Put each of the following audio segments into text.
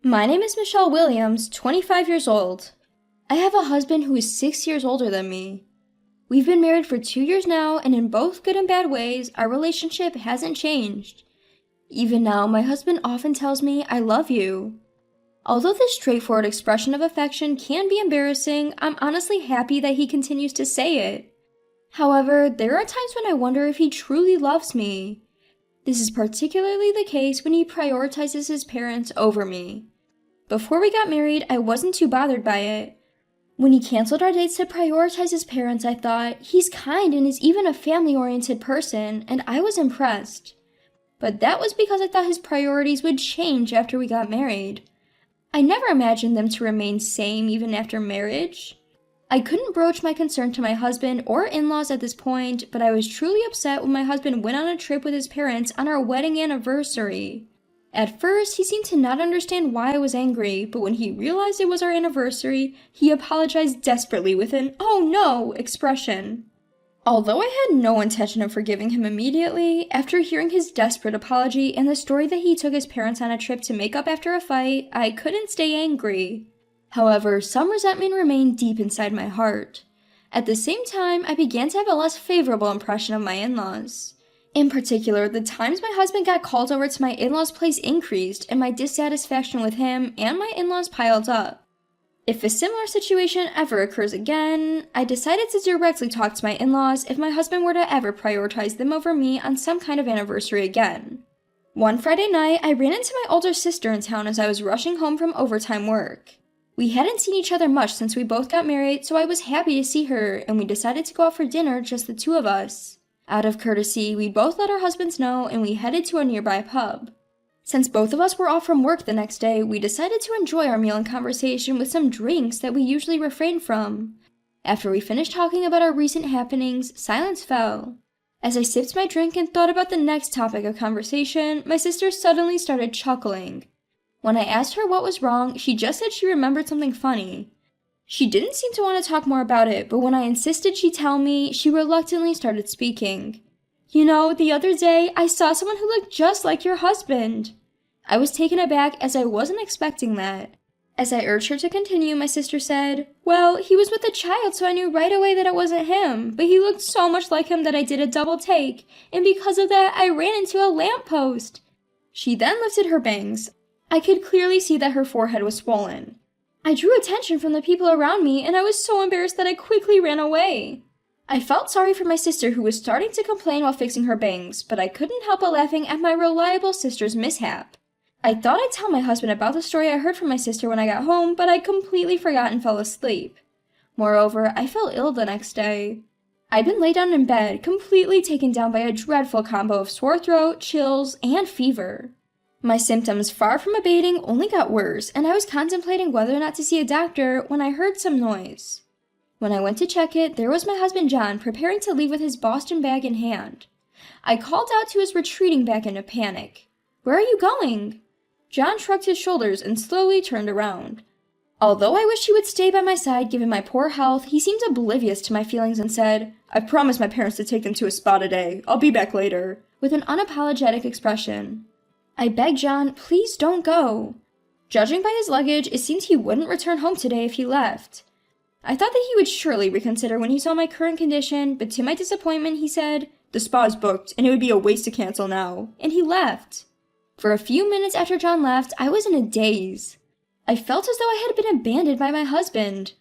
My name is Michelle Williams, 25 years old. I have a husband who is 6 years older than me. We've been married for 2 years now, and in both good and bad ways, our relationship hasn't changed. Even now, my husband often tells me, "I love you." Although this straightforward expression of affection can be embarrassing, I'm honestly happy that he continues to say it. However, there are times when I wonder if he truly loves me. This is particularly the case when he prioritizes his parents over me. Before we got married, I wasn't too bothered by it. When he canceled our dates to prioritize his parents, I thought, he's kind and is even a family-oriented person, and I was impressed. But that was because I thought his priorities would change after we got married. I never imagined them to remain same even after marriage. I couldn't broach my concern to my husband or in-laws at this point, but I was truly upset when my husband went on a trip with his parents on our wedding anniversary. At first, he seemed to not understand why I was angry, but when he realized it was our anniversary, he apologized desperately with an "oh no" expression. Although I had no intention of forgiving him immediately, after hearing his desperate apology and the story that he took his parents on a trip to make up after a fight, I couldn't stay angry. However, some resentment remained deep inside my heart. At the same time, I began to have a less favorable impression of my in-laws. In particular, the times my husband got called over to my in-laws' place increased, and my dissatisfaction with him and my in-laws piled up. If a similar situation ever occurs again, I decided to directly talk to my in-laws if my husband were to ever prioritize them over me on some kind of anniversary again. One Friday night, I ran into my older sister in town as I was rushing home from overtime work. We hadn't seen each other much since we both got married, so I was happy to see her, and we decided to go out for dinner, just the two of us. Out of courtesy, we both let our husbands know, and we headed to a nearby pub. Since both of us were off from work the next day, we decided to enjoy our meal and conversation with some drinks that we usually refrain from. After we finished talking about our recent happenings, silence fell. As I sipped my drink and thought about the next topic of conversation, my sister suddenly started chuckling. When I asked her what was wrong, she just said she remembered something funny. She didn't seem to want to talk more about it, but when I insisted she tell me, she reluctantly started speaking. "You know, the other day, I saw someone who looked just like your husband." I was taken aback as I wasn't expecting that. As I urged her to continue, my sister said, "Well, he was with a child, so I knew right away that it wasn't him, but he looked so much like him that I did a double take, and because of that, I ran into a lamppost." She then lifted her bangs. I could clearly see that her forehead was swollen. I drew attention from the people around me, and I was so embarrassed that I quickly ran away. I felt sorry for my sister who was starting to complain while fixing her bangs, but I couldn't help but laughing at my reliable sister's mishap. I thought I'd tell my husband about the story I heard from my sister when I got home, but I completely forgot and fell asleep. Moreover, I felt ill the next day. I'd been laid down in bed, completely taken down by a dreadful combo of sore throat, chills, and fever. My symptoms, far from abating, only got worse, and I was contemplating whether or not to see a doctor when I heard some noise. When I went to check it, there was my husband John preparing to leave with his Boston bag in hand. I called out to his retreating back in a panic. "Where are you going?" John shrugged his shoulders and slowly turned around. Although I wished he would stay by my side given my poor health, he seemed oblivious to my feelings and said, "I've promised my parents to take them to a spa today. I'll be back later," with an unapologetic expression. I begged John, "Please don't go." Judging by his luggage, it seemed he wouldn't return home today if he left. I thought that he would surely reconsider when he saw my current condition, but to my disappointment he said, "The spa is booked, and it would be a waste to cancel now," and he left. For a few minutes after John left, I was in a daze. I felt as though I had been abandoned by my husband,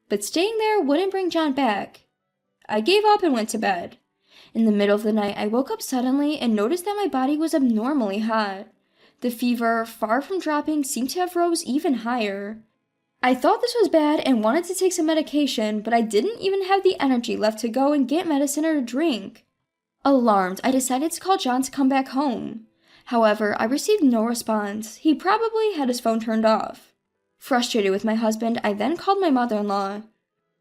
but staying there wouldn't bring John back. I gave up and went to bed. In the middle of the night, I woke up suddenly and noticed that my body was abnormally hot. The fever, far from dropping, seemed to have rose even higher. I thought this was bad and wanted to take some medication, but I didn't even have the energy left to go and get medicine or a drink. Alarmed, I decided to call John to come back home. However, I received no response. He probably had his phone turned off. Frustrated with my husband, I then called my mother-in-law.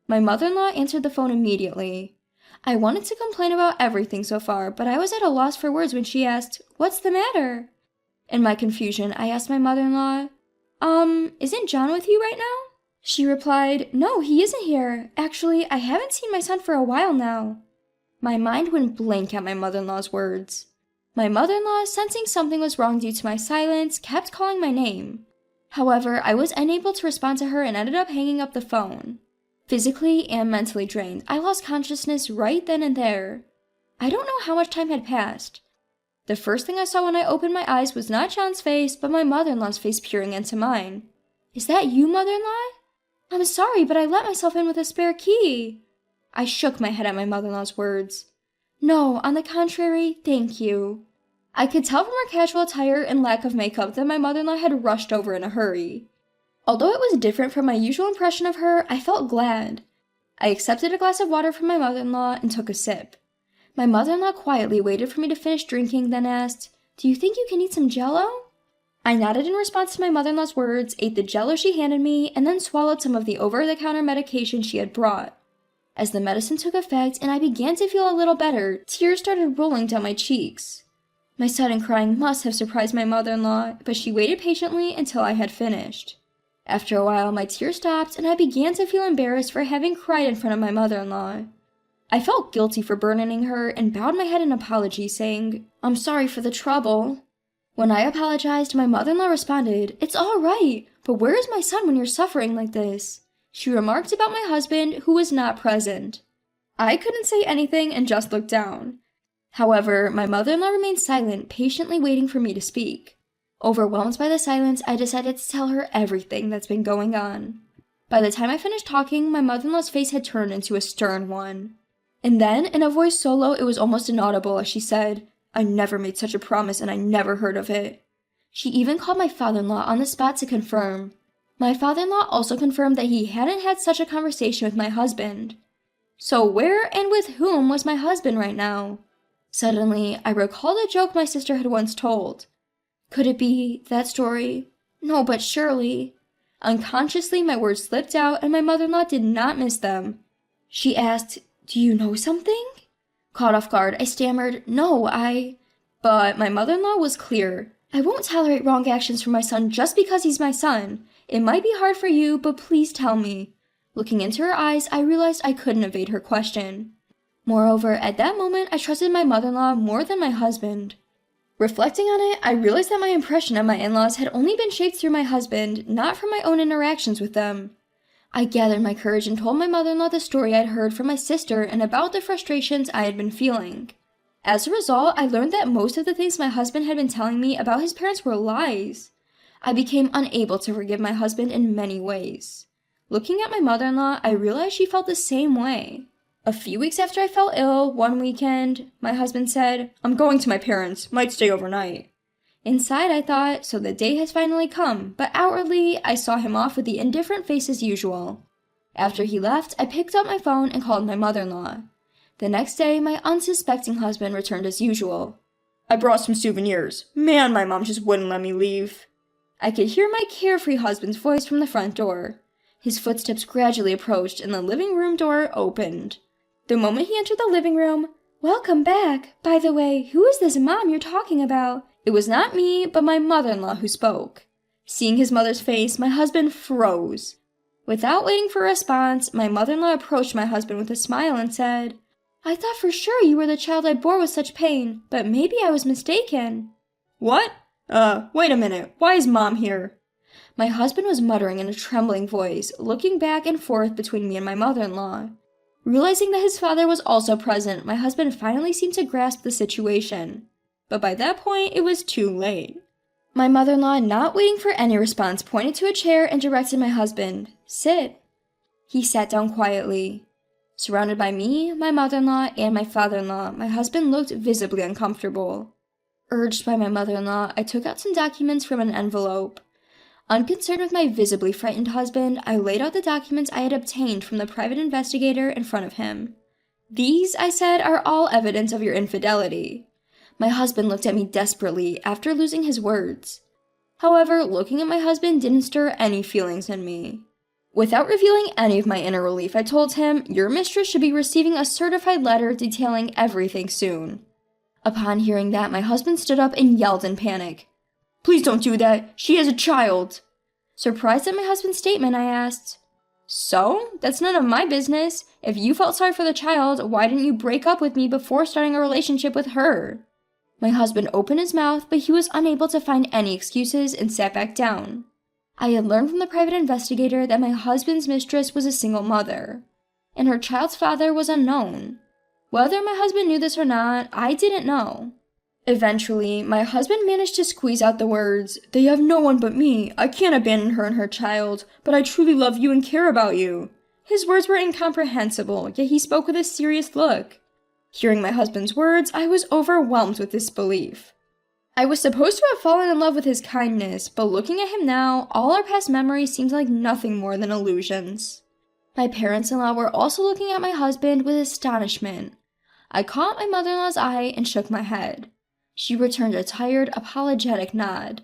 My mother-in-law answered the phone immediately. I wanted to complain about everything so far, but I was at a loss for words when she asked, "What's the matter?" In my confusion, I asked my mother-in-law, "Isn't John with you right now?" She replied, "No, he isn't here. Actually, I haven't seen my son for a while now." My mind went blank at my mother-in-law's words. My mother-in-law, sensing something was wrong due to my silence, kept calling my name. However, I was unable to respond to her and ended up hanging up the phone. Physically and mentally drained, I lost consciousness right then and there. I don't know how much time had passed. The first thing I saw when I opened my eyes was not John's face, but my mother-in-law's face peering into mine. "Is that you, mother-in-law?" "I'm sorry, but I let myself in with a spare key." I shook my head at my mother-in-law's words. "No, on the contrary, thank you." I could tell from her casual attire and lack of makeup that my mother-in-law had rushed over in a hurry. Although it was different from my usual impression of her, I felt glad. I accepted a glass of water from my mother-in-law and took a sip. My mother-in-law quietly waited for me to finish drinking, then asked, "Do you think you can eat some Jell-O?" I nodded in response to my mother-in-law's words, ate the Jell-O she handed me, and then swallowed some of the over-the-counter medication she had brought. As the medicine took effect and I began to feel a little better, tears started rolling down my cheeks. My sudden crying must have surprised my mother-in-law, but she waited patiently until I had finished. After a while, my tears stopped, and I began to feel embarrassed for having cried in front of my mother-in-law. I felt guilty for burdening her and bowed my head in apology, saying, "I'm sorry for the trouble." When I apologized, my mother-in-law responded, "It's all right, but where is my son when you're suffering like this?" She remarked about my husband, who was not present. I couldn't say anything and just looked down. However, my mother-in-law remained silent, patiently waiting for me to speak. Overwhelmed by the silence, I decided to tell her everything that's been going on. By the time I finished talking, my mother-in-law's face had turned into a stern one. And then, in a voice so low it was almost inaudible, as she said, "I never made such a promise and I never heard of it." She even called my father-in-law on the spot to confirm. My father-in-law also confirmed that he hadn't had such a conversation with my husband. So where and with whom was my husband right now? Suddenly, I recalled a joke my sister had once told. Could it be that story? No, but surely. Unconsciously, my words slipped out, and my mother-in-law did not miss them. She asked, "Do you know something?" Caught off guard, I stammered, "No, But my mother-in-law was clear. "I won't tolerate wrong actions from my son just because he's my son. It might be hard for you, but please tell me." Looking into her eyes, I realized I couldn't evade her question. Moreover, at that moment, I trusted my mother-in-law more than my husband. Reflecting on it, I realized that my impression of my in-laws had only been shaped through my husband, not from my own interactions with them. I gathered my courage and told my mother-in-law the story I'd heard from my sister and about the frustrations I had been feeling. As a result, I learned that most of the things my husband had been telling me about his parents were lies. I became unable to forgive my husband in many ways. Looking at my mother-in-law, I realized she felt the same way. A few weeks after I fell ill, one weekend, my husband said, "I'm going to my parents, might stay overnight." Inside, I thought, so the day has finally come, but outwardly, I saw him off with the indifferent face as usual. After he left, I picked up my phone and called my mother-in-law. The next day, my unsuspecting husband returned as usual. "I brought some souvenirs. Man, my mom just wouldn't let me leave." I could hear my carefree husband's voice from the front door. His footsteps gradually approached and the living room door opened. The moment he entered the living room, "Welcome back. By the way, who is this mom you're talking about?" It was not me, but my mother-in-law who spoke. Seeing his mother's face, my husband froze. Without waiting for a response, my mother-in-law approached my husband with a smile and said, "I thought for sure you were the child I bore with such pain, but maybe I was mistaken." "What? Wait a minute. Why is Mom here?" My husband was muttering in a trembling voice, looking back and forth between me and my mother-in-law. Realizing that his father was also present, my husband finally seemed to grasp the situation. But by that point, it was too late. My mother-in-law, not waiting for any response, pointed to a chair and directed my husband, "Sit." He sat down quietly. Surrounded by me, my mother-in-law, and my father-in-law, my husband looked visibly uncomfortable. Urged by my mother-in-law, I took out some documents from an envelope. Unconcerned with my visibly frightened husband, I laid out the documents I had obtained from the private investigator in front of him. "These," I said, "are all evidence of your infidelity." My husband looked at me desperately after losing his words. However, looking at my husband didn't stir any feelings in me. Without revealing any of my inner relief, I told him, "Your mistress should be receiving a certified letter detailing everything soon." Upon hearing that, my husband stood up and yelled in panic, "Please don't do that. She is a child." Surprised at my husband's statement, I asked, "So? That's none of my business. If you felt sorry for the child, why didn't you break up with me before starting a relationship with her?" My husband opened his mouth, but he was unable to find any excuses and sat back down. I had learned from the private investigator that my husband's mistress was a single mother, and her child's father was unknown. Whether my husband knew this or not, I didn't know. Eventually, my husband managed to squeeze out the words, "They have no one but me. I can't abandon her and her child, but I truly love you and care about you." His words were incomprehensible, yet he spoke with a serious look. Hearing my husband's words, I was overwhelmed with disbelief. I was supposed to have fallen in love with his kindness, but looking at him now, all our past memories seemed like nothing more than illusions. My parents-in-law were also looking at my husband with astonishment. I caught my mother-in-law's eye and shook my head. She returned a tired, apologetic nod.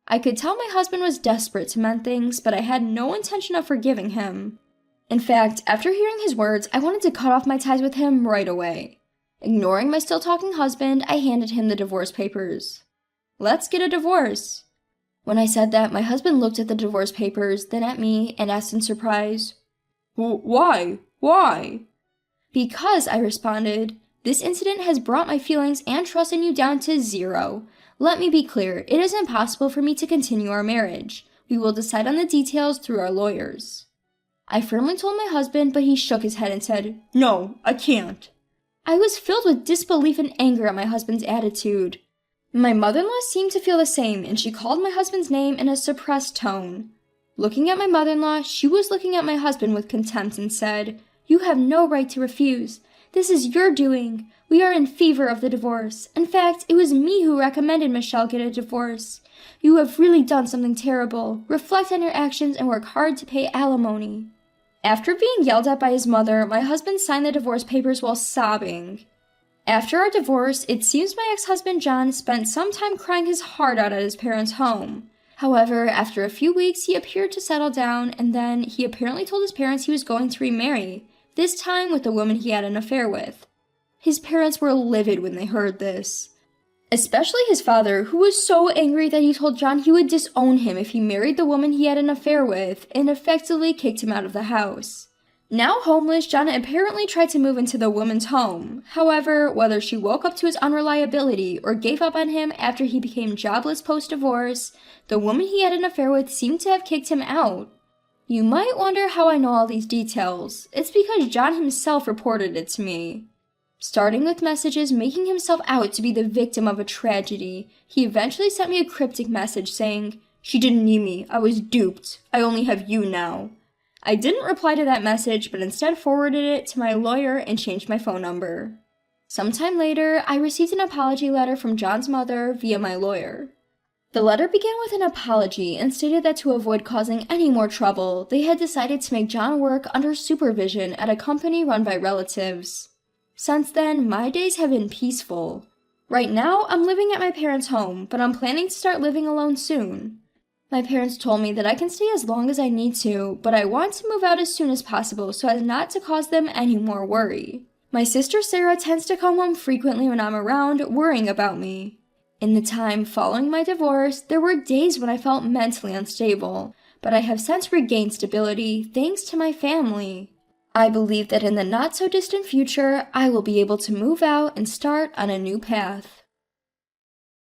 I could tell my husband was desperate to mend things, but I had no intention of forgiving him. In fact, after hearing his words, I wanted to cut off my ties with him right away. Ignoring my still-talking husband, I handed him the divorce papers. "Let's get a divorce." When I said that, my husband looked at the divorce papers, then at me, and asked in surprise, "Why? Why?" "Because," I responded, "this incident has brought my feelings and trust in you down to 0. Let me be clear, it is impossible for me to continue our marriage. We will decide on the details through our lawyers." I firmly told my husband, but he shook his head and said, "No, I can't." I was filled with disbelief and anger at my husband's attitude. My mother-in-law seemed to feel the same, and she called my husband's name in a suppressed tone. Looking at my mother-in-law, she was looking at my husband with contempt and said, "You have no right to refuse. This is your doing. We are in favor of the divorce. In fact, it was me who recommended Michelle get a divorce. You have really done something terrible. Reflect on your actions and work hard to pay alimony." After being yelled at by his mother, my husband signed the divorce papers while sobbing. After our divorce, it seems my ex-husband John spent some time crying his heart out at his parents' home. However, after a few weeks, he appeared to settle down, and then he apparently told his parents he was going to remarry, this time with the woman he had an affair with. His parents were livid when they heard this. Especially his father, who was so angry that he told John he would disown him if he married the woman he had an affair with, and effectively kicked him out of the house. Now homeless, John apparently tried to move into the woman's home. However, whether she woke up to his unreliability or gave up on him after he became jobless post-divorce, the woman he had an affair with seemed to have kicked him out. You might wonder how I know all these details. It's because John himself reported it to me. Starting with messages making himself out to be the victim of a tragedy, he eventually sent me a cryptic message saying, "She didn't need me. I was duped. I only have you now." I didn't reply to that message, but instead forwarded it to my lawyer and changed my phone number. Sometime later, I received an apology letter from John's mother via my lawyer. The letter began with an apology and stated that to avoid causing any more trouble, they had decided to make John work under supervision at a company run by relatives. Since then, my days have been peaceful. Right now, I'm living at my parents' home, but I'm planning to start living alone soon. My parents told me that I can stay as long as I need to, but I want to move out as soon as possible so as not to cause them any more worry. My sister Sarah tends to come home frequently when I'm around, worrying about me. In the time following my divorce, there were days when I felt mentally unstable, but I have since regained stability thanks to my family. I believe that in the not-so-distant future, I will be able to move out and start on a new path.